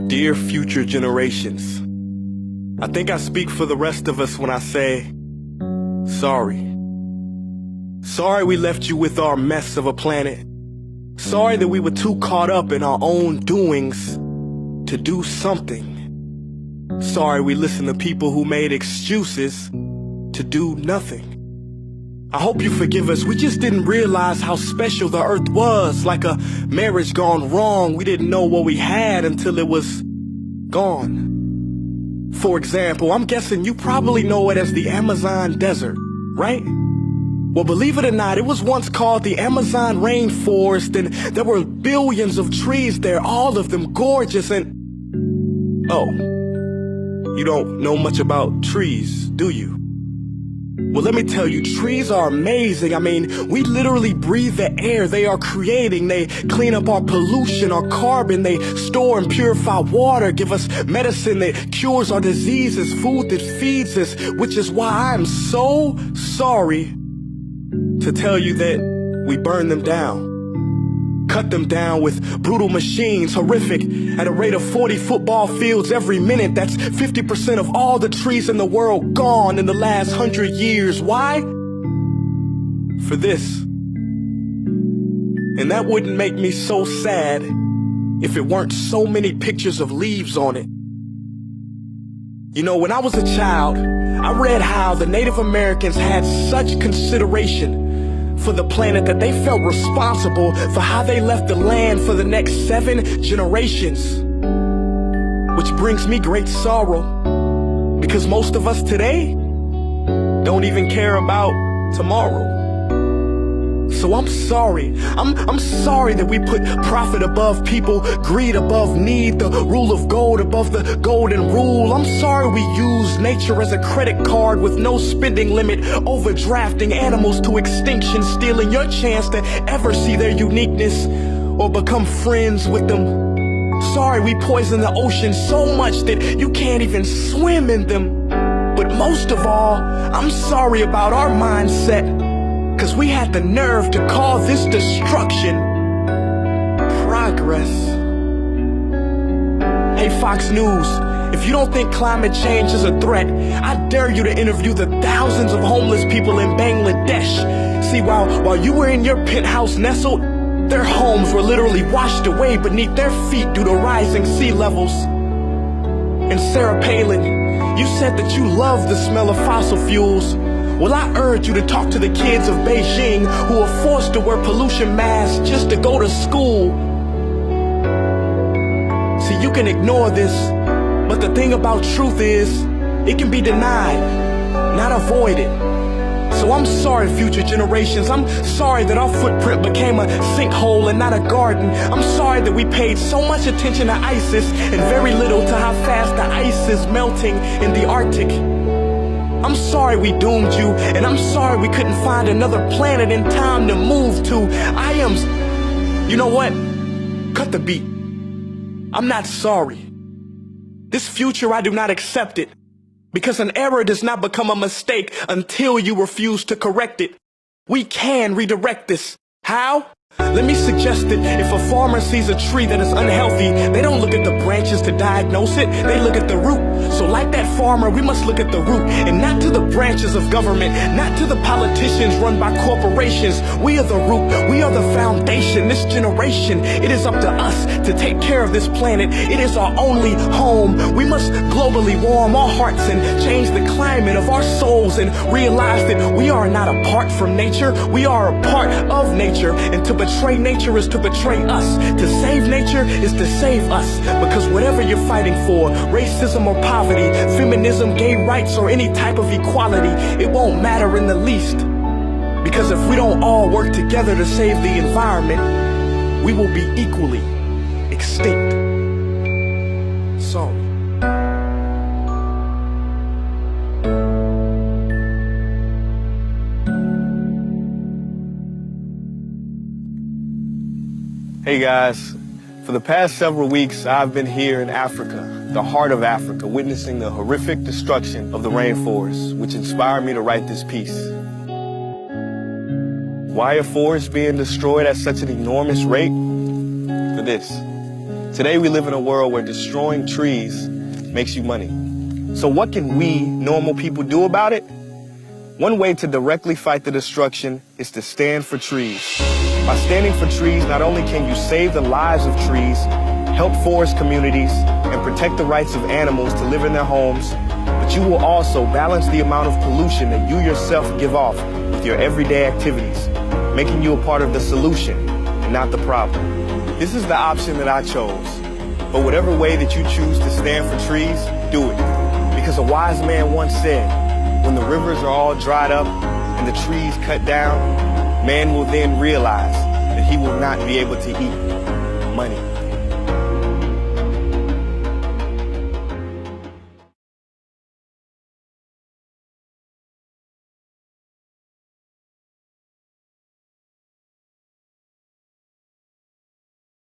Dear future generations, I think I speak for the rest of us when I say, sorry. Sorry we left you with our mess of a planet. Sorry that we were too caught up in our own doings to do something. Sorry we listened to people who made excuses to do nothing. I hope you forgive us. We just didn't realize how special the earth was. Like a marriage gone wrong, we didn't know what we had until it was gone. For example, I'm guessing you probably know it as the Amazon desert, right? Well, believe it or not, it was once called the Amazon rainforest, and there were billions of trees there, all of them gorgeous. And oh, you don't know much about trees, do you? Well, let me tell you, trees are amazing. I mean, we literally breathe the air they are creating. They clean up our pollution, our carbon. They store and purify water, give us medicine that cures our diseases, food that feeds us, which is why I'm so sorry to tell you that we burn them down. Cut them down with brutal machines, horrific, at a rate of 40 football fields every minute. That's 50% of all the trees in the world gone in the last 100 years. Why? For this. And that wouldn't make me so sad if it weren't so many pictures of leaves on it. You know, when I was a child, I read how the Native Americans had such consideration for the planet that they felt responsible for how they left the land for the next 7 generations. Which brings me great sorrow, because most of us today don't even care about tomorrow. So I'm sorry. I'm sorry that we put profit above people, greed above need, the rule of gold above the golden rule. I'm sorry we use nature as a credit card with no spending limit, overdrafting animals to extinction, stealing your chance to ever see their uniqueness or become friends with them. Sorry we poison the ocean so much that you can't even swim in them. But most of all, I'm sorry about our mindset, 'cause we had the nerve to call this destruction progress. Hey Fox News, if you don't think climate change is a threat, I dare you to interview the thousands of homeless people in Bangladesh. See, while you were in your penthouse nestled, their homes were literally washed away beneath their feet due to rising sea levels. And Sarah Palin, you said that you love the smell of fossil fuels. Well, I urge you to talk to the kids of Beijing who are forced to wear pollution masks just to go to school. See, you can ignore this, but the thing about truth is, it can be denied, not avoided. So I'm sorry, future generations. I'm sorry that our footprint became a sinkhole and not a garden. I'm sorry that we paid so much attention to ISIS and very little to how fast the ice is melting in the Arctic. I'm sorry we doomed you, and I'm sorry we couldn't find another planet in time to move to. You know what? Cut the beat. I'm not sorry. This future, I do not accept it. Because an error does not become a mistake until you refuse to correct it. We can redirect this. How? Let me suggest that if a farmer sees a tree that is unhealthy, they don't look at the branches to diagnose it, they look at the root. So like that farmer, we must look at the root, and not to the branches of government, not to the politicians run by corporations. We are the root, we are the foundation. This generation, it is up to us to take care of this planet. It is our only home. We must globally warm our hearts and change the climate of our souls and realize that we are not apart from nature, we are a part of nature. And to betray nature is to betray us. To save nature is to save us. Because whatever you're fighting for, racism or poverty, feminism, gay rights, or any type of equality, it won't matter in the least. Because if we don't all work together to save the environment, we will be equally extinct. Sorry. Hey guys, for the past several weeks, I've been here in Africa, the heart of Africa, witnessing the horrific destruction of the rainforest, which inspired me to write this piece. Why are forests being destroyed at such an enormous rate? For this. Today we live in a world where destroying trees makes you money. So what can we, normal people, do about it? One way to directly fight the destruction is to stand for trees. By standing for trees, not only can you save the lives of trees, help forest communities, and protect the rights of animals to live in their homes, but you will also balance the amount of pollution that you yourself give off with your everyday activities, making you a part of the solution and not the problem. This is the option that I chose. But whatever way that you choose to stand for trees, do it. Because a wise man once said, when the rivers are all dried up and the trees cut down, man will then realize that he will not be able to eat money.